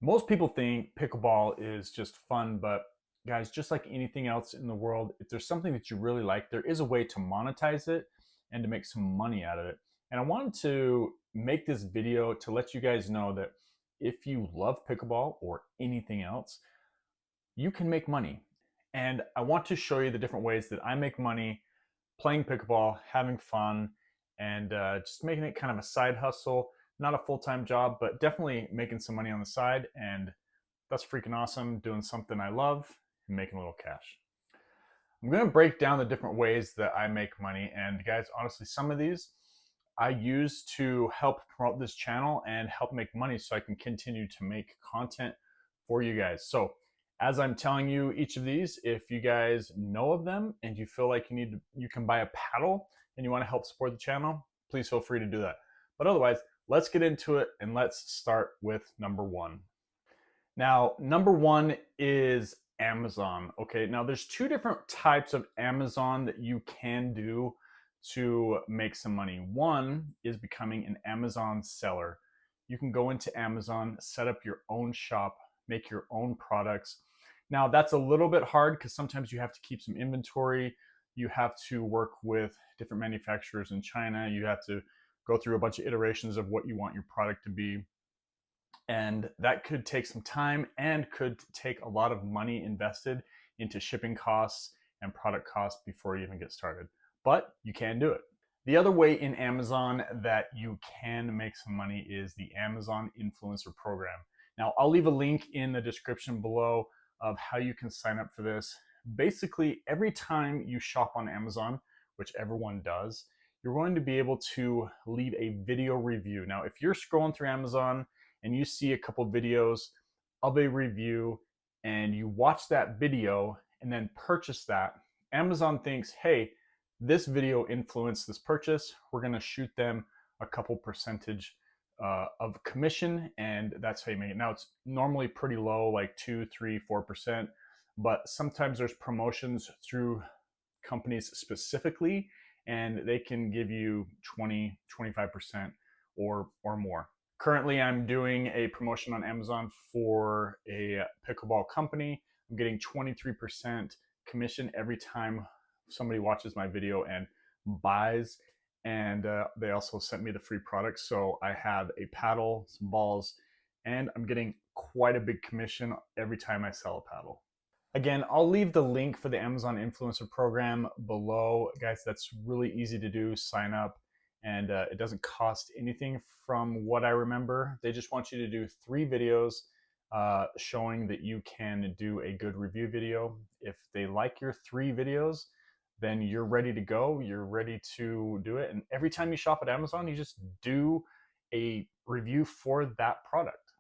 Most people think pickleball is just fun, but guys, just like anything else in the world, if there's something that you really like, there is a way to monetize it and to make some money out of it. And I wanted to make this video to let you guys know that if you love pickleball or anything else, you can make money. And I want to show you the different ways that I make money playing pickleball, having fun, and just making it kind of a side hustle, not a full-time job, but definitely making some money on the side. And that's freaking awesome, doing something I love and making a little cash. I'm going to break down the different ways that I make money. And guys, honestly, some of these I use to help promote this channel and help make money so I can continue to make content for you guys. So as I'm telling you each of these, if you guys know of them and you feel like you can buy a paddle and you want to help support the channel, please feel free to do that. But otherwise, let's get into it and let's start with number one. Now, number one is Amazon. Okay, now there's two different types of Amazon that you can do to make some money. One is becoming an Amazon seller. You can go into Amazon, set up your own shop, make your own products. Now, that's a little bit hard because sometimes you have to keep some inventory. You have to work with different manufacturers in China. You have to go through a bunch of iterations of what you want your product to be. And that could take some time and could take a lot of money invested into shipping costs and product costs before you even get started. But you can do it. The other way in Amazon that you can make some money is the Amazon Influencer Program. Now, I'll leave a link in the description below of how you can sign up for this. Basically, every time you shop on Amazon, which everyone does, you're going to be able to leave a video review. Now, if you're scrolling through Amazon and you see a couple videos of a review and you watch that video and then purchase that, Amazon thinks, hey, this video influenced this purchase. We're going to shoot them a couple percentage of commission, and that's how you make it. Now, it's normally pretty low, like 2, 3, 4%, but sometimes there's promotions through companies specifically, and they can give you 20, 25% or more. Currently, I'm doing a promotion on Amazon for a pickleball company. I'm getting 23% commission every time somebody watches my video and buys. And they also sent me the free products. So I have a paddle, some balls, and I'm getting quite a big commission every time I sell a paddle. Again, I'll leave the link for the Amazon Influencer Program below. Guys, that's really easy to do. Sign up, and it doesn't cost anything from what I remember. They just want you to do 3 videos showing that you can do a good review video. If they like your 3 videos, then you're ready to go. You're ready to do it. And every time you shop at Amazon, you just do a review for that product.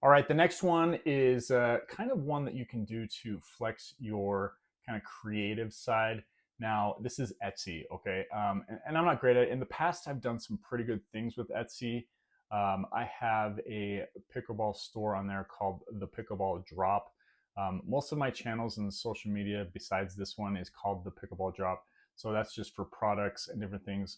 All right, the next one is kind of one that you can do to flex your kind of creative side. Now, this is Etsy, okay? And I'm not great at it. In the past, I've done some pretty good things with Etsy. I have a pickleball store on there called the Pickleball Drop. Most of my channels in social media, besides this one, is called the Pickleball Drop. So that's just for products and different things.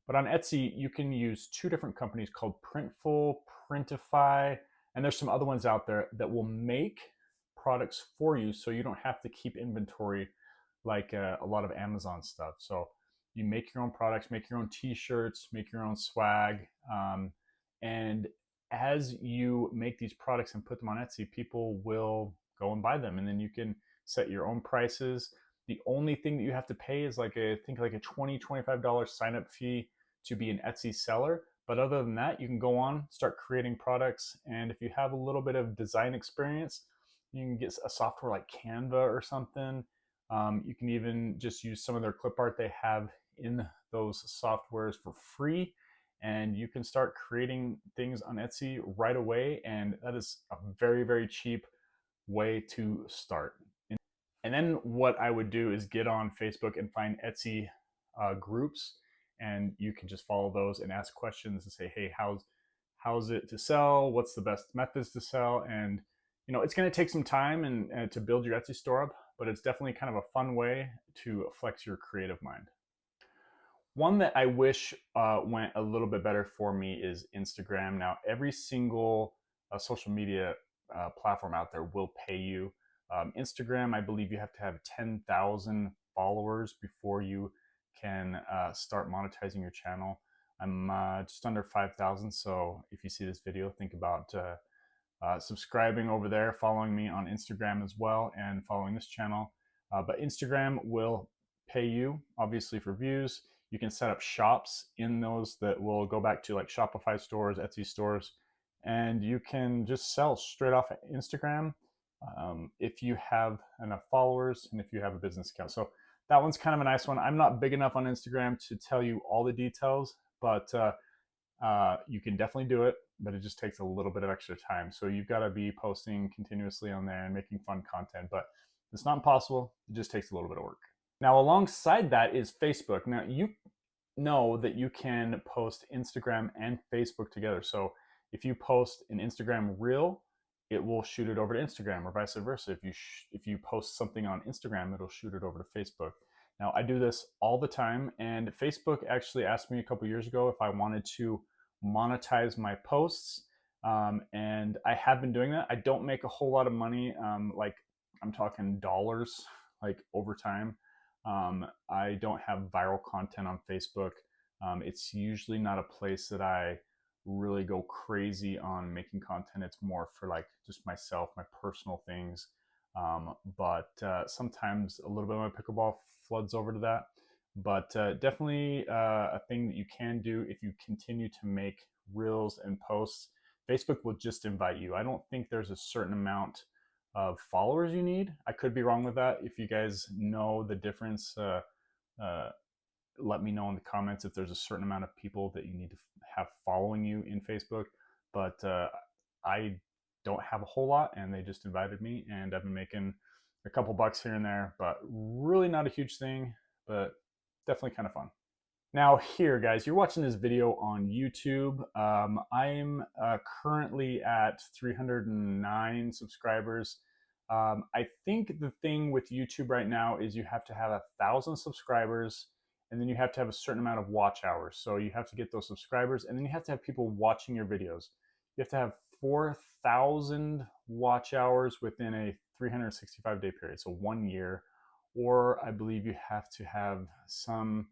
But on Etsy, you can use 2 different companies called Printful, Printify, and there's some other ones out there that will make products for you so you don't have to keep inventory like a lot of Amazon stuff. So you make your own products, make your own t-shirts, make your own swag. And as you make these products and put them on Etsy, people will go and buy them. And then you can set your own prices. The only thing that you have to pay is like I think like a $20, $25 sign up fee to be an Etsy seller. But other than that, you can go on, start creating products. And if you have a little bit of design experience, you can get a software like Canva or something. You can even just use some of their clip art they have in those softwares for free. And you can start creating things on Etsy right away. And that is a very, very cheap way to start. And then what I would do is get on Facebook and find Etsy groups, and you can just follow those and ask questions and say, hey, how's it to sell? What's the best methods to sell? And it's going to take some time and to build your Etsy store up, but it's definitely kind of a fun way to flex your creative mind. One that I wish went a little bit better for me is Instagram. Now, every single social media platform out there will pay you. Instagram, I believe you have to have 10,000 followers before you can start monetizing your channel. I'm just under 5,000, so if you see this video, think about subscribing over there, following me on Instagram as well, and following this channel. But Instagram will pay you, obviously, for views. You can set up shops in those that will go back to like Shopify stores, Etsy stores, and you can just sell straight off Instagram if you have enough followers and if you have a business account. So that one's kind of a nice one. I'm not big enough on Instagram to tell you all the details, but you can definitely do it, but it just takes a little bit of extra time. So you've got to be posting continuously on there and making fun content, but it's not impossible. It just takes a little bit of work. Now, alongside that is Facebook. Now, you know that you can post Instagram and Facebook together. So if you post an Instagram reel, it will shoot it over to Instagram, or vice versa. If you post something on Instagram, it'll shoot it over to Facebook. Now, I do this all the time, and Facebook actually asked me a couple years ago if I wanted to monetize my posts, and I have been doing that. I don't make a whole lot of money, like I'm talking dollars, like over time. I don't have viral content on Facebook. It's usually not a place that I really go crazy on making content. It's more for like just myself, my personal things. But sometimes a little bit of my pickleball floods over to that. But definitely a thing that you can do if you continue to make reels and posts. Facebook will just invite you. I don't think there's a certain amount of followers you need. I could be wrong with that. If you guys know the difference, let me know in the comments if there's a certain amount of people that you need to have following you in Facebook. But I don't have a whole lot, and they just invited me, and I've been making a couple bucks here and there, but really not a huge thing, but definitely kind of fun. Now here, guys, you're watching this video on YouTube. I'm currently at 309 subscribers. I think the thing with YouTube right now is you have to have 1,000 subscribers, and then you have to have a certain amount of watch hours. So you have to get those subscribers, and then you have to have people watching your videos. You have to have 4,000 watch hours within a 365-day period, so 1 year. Or I believe you have to have some,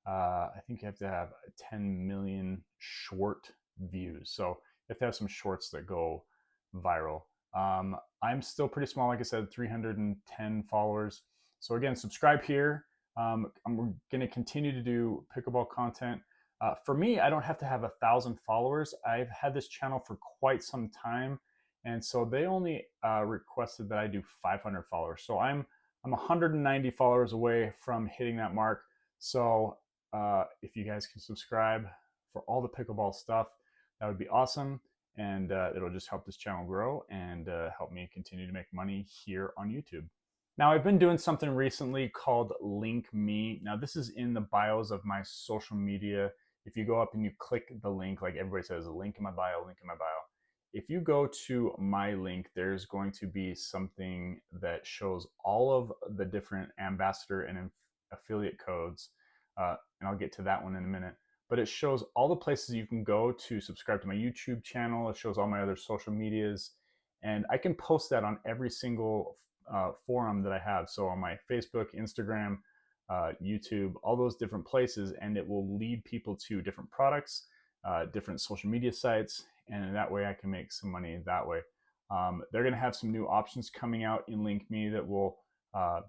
I think you have to have 10 million short views. So you have to have some shorts that go viral. I'm still pretty small, like I said, 310 followers. So again, subscribe here. I'm going to continue to do pickleball content. For me, I don't have to have 1,000 followers. I've had this channel for quite some time, and so they only requested that I do 500 followers. So I'm 190 followers away from hitting that mark. So if you guys can subscribe for all the pickleball stuff, that would be awesome, and it'll just help this channel grow and help me continue to make money here on YouTube. Now, I've been doing something recently called Linkme. Now, this is in the bios of my social media. If you go up and you click the link, like everybody says, a link in my bio, link in my bio. If you go to my link, there's going to be something that shows all of the different ambassador and affiliate codes. And I'll get to that one in a minute. But it shows all the places you can go to subscribe to my YouTube channel. It shows all my other social medias. And I can post that on every single forum that I have. So on my Facebook, Instagram, YouTube, all those different places, and it will lead people to different products, different social media sites, and in that way I can make some money that way. They're going to have some new options coming out in Linkme that will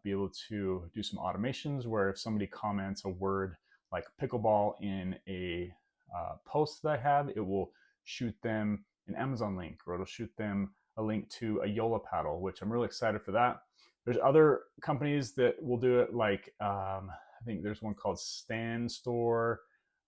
be able to do some automations where if somebody comments a word like pickleball in a post that I have, it will shoot them an Amazon link, or it'll shoot them a link to a Yola paddle, which I'm really excited for that. There's other companies that will do it, like I think there's one called Stand Store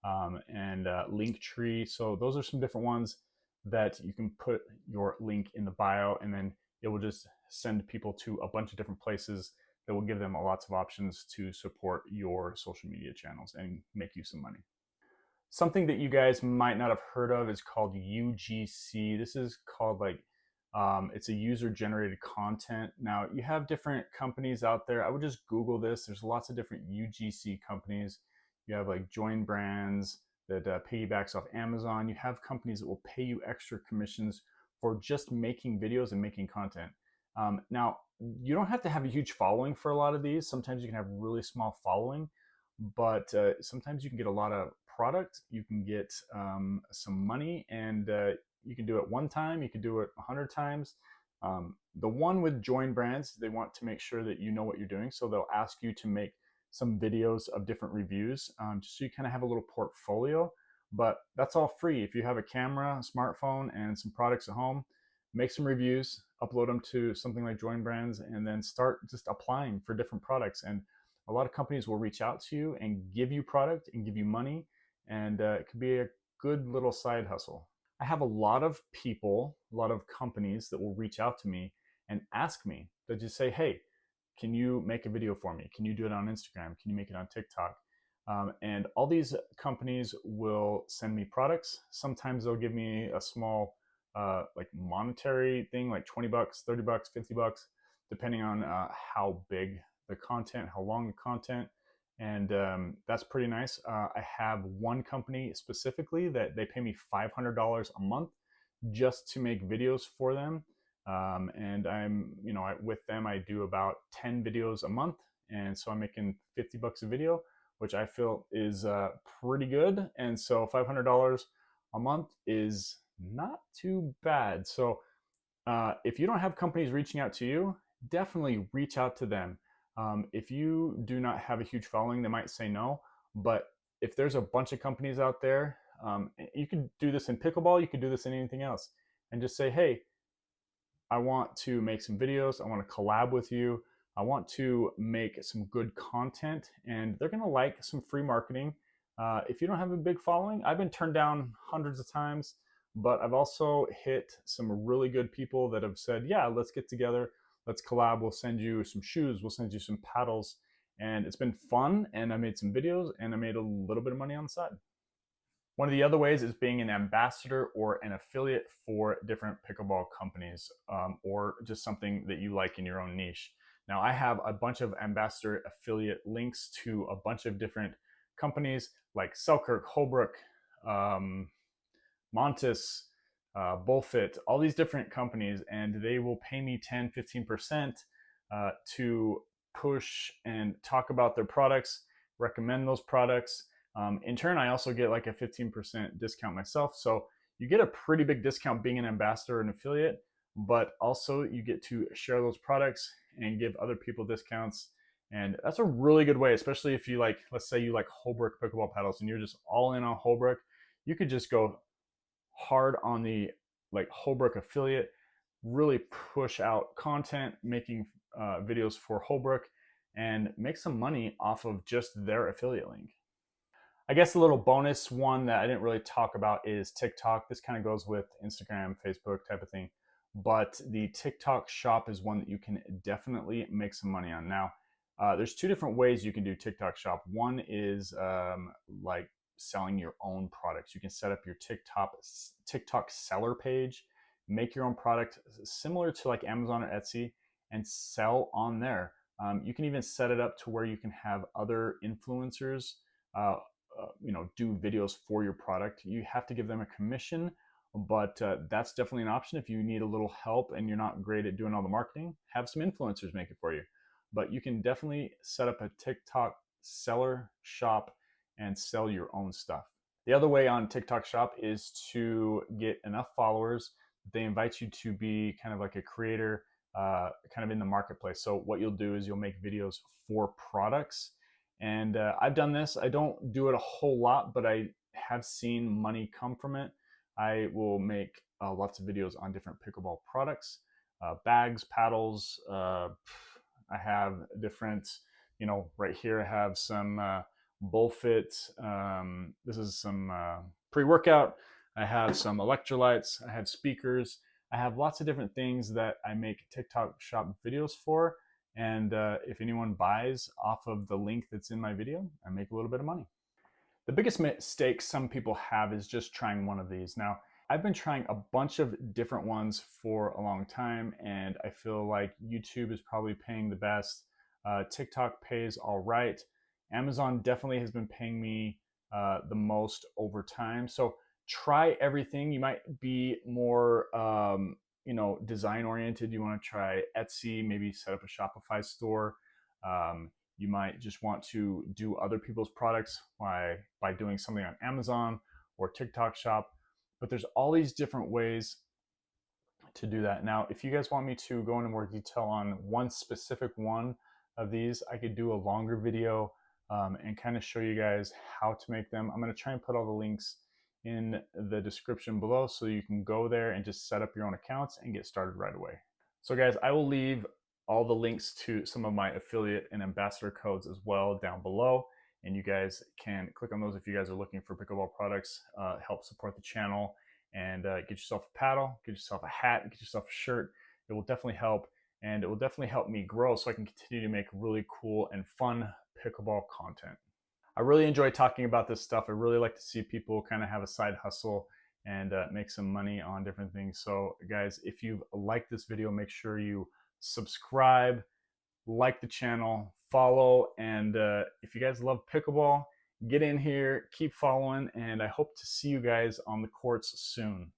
and Linktree. So those are some different ones that you can put your link in the bio, and then it will just send people to a bunch of different places that will give them lots of options to support your social media channels and make you some money. Something that you guys might not have heard of is called UGC. This is called like it's a user-generated content. Now, you have different companies out there. I would just Google this. There's lots of different UGC companies. You have like Join Brands that piggybacks off Amazon. You have companies that will pay you extra commissions for just making videos and making content. Now, you don't have to have a huge following for a lot of these. Sometimes you can have really small following, but sometimes you can get a lot of product. You can get some money, and you can do it one time. You can do it 100 times. The one with join brands, they want to make sure that you know what you're doing, so they'll ask you to make some videos of different reviews, just so you kind of have a little portfolio. But that's all free. If you have a camera, a smartphone, and some products at home, make some reviews, upload them to something like Join Brands, and then start just applying for different products. And a lot of companies will reach out to you and give you product and give you money, and it could be a good little side hustle. I have a lot of people, a lot of companies that will reach out to me and ask me, that just say, hey, can you make a video for me? Can you do it on Instagram? Can you make it on TikTok? And all these companies will send me products. Sometimes they'll give me a small like monetary thing, like 20 bucks, 30 bucks, 50 bucks, depending on how big the content, how long the content. And that's pretty nice. I have one company specifically that they pay me $500 a month just to make videos for them. And I'm, with them, I do about 10 videos a month. And so I'm making 50 bucks a video, which I feel is pretty good. And so $500 a month is not too bad. So if you don't have companies reaching out to you, definitely reach out to them. If you do not have a huge following, they might say no. But if there's a bunch of companies out there, you can do this in pickleball, you can do this in anything else, and just say, hey, I want to make some videos, I want to collab with you, I want to make some good content, and they're going to like some free marketing. If you don't have a big following, I've been turned down hundreds of times, but I've also hit some really good people that have said, yeah, let's get together, let's collab, we'll send you some shoes, we'll send you some paddles. And it's been fun, and I made some videos, and I made a little bit of money on the side. One of the other ways is being an ambassador or an affiliate for different pickleball companies, or just something that you like in your own niche. Now, I have a bunch of ambassador affiliate links to a bunch of different companies like Selkirk, Holbrook, Montes, Bullfit, all these different companies, and they will pay me 10, 15% to push and talk about their products, recommend those products. In turn, I also get like a 15% discount myself. So you get a pretty big discount being an ambassador and affiliate, but also you get to share those products and give other people discounts. And that's a really good way, especially if you like, let's say you like Holbrook pickleball paddles and you're just all in on Holbrook. You could just go hard on the like Holbrook affiliate, really push out content, making videos for Holbrook, and make some money off of just their affiliate link. I guess a little bonus one that I didn't really talk about is TikTok. This kind of goes with Instagram, Facebook type of thing. But the TikTok shop is one that you can definitely make some money on. Now, there's two different ways you can do TikTok shop. One is like selling your own products. You can set up your TikTok seller page, make your own product similar to like Amazon or Etsy, and sell on there. You can even set it up to where you can have other influencers do videos for your product. You have to give them a commission, but that's definitely an option. If you need a little help and you're not great at doing all the marketing, have some influencers make it for you. But you can definitely set up a TikTok seller shop and sell your own stuff. The other way on TikTok shop is to get enough followers. They invite you to be kind of like a creator, kind of in the marketplace. So what you'll do is you'll make videos for products. And I've done this. I don't do it a whole lot, but I have seen money come from it. I will make lots of videos on different pickleball products, bags, paddles. I have different, right here I have some Bullfit. This is some pre-workout. I have some electrolytes. I have speakers. I have lots of different things that I make TikTok shop videos for. And if anyone buys off of the link that's in my video, I make a little bit of money. The biggest mistake some people have is just trying one of these. Now, I've been trying a bunch of different ones for a long time, and I feel like YouTube is probably paying the best. TikTok pays all right. Amazon definitely has been paying me the most over time. So try everything. You might be more design oriented. You want to try Etsy, maybe set up a Shopify store. You might just want to do other people's products by doing something on Amazon or TikTok Shop. But there's all these different ways to do that. Now, if you guys want me to go into more detail on one specific one of these, I could do a longer video and kind of show you guys how to make them. I'm going to try and put all the links in the description below so you can go there and just set up your own accounts and get started right away. So guys, I will leave all the links to some of my affiliate and ambassador codes as well down below, and you guys can click on those if you guys are looking for pickleball products, help support the channel, and get yourself a paddle, get yourself a hat, get yourself a shirt. It will definitely help, and it will definitely help me grow so I can continue to make really cool and fun pickleball content. I really enjoy talking about this stuff. I really like to see people kind of have a side hustle and make some money on different things. So guys, if you've liked this video, make sure you subscribe, like the channel, follow, and if you guys love pickleball, get in here, keep following, and I hope to see you guys on the courts soon.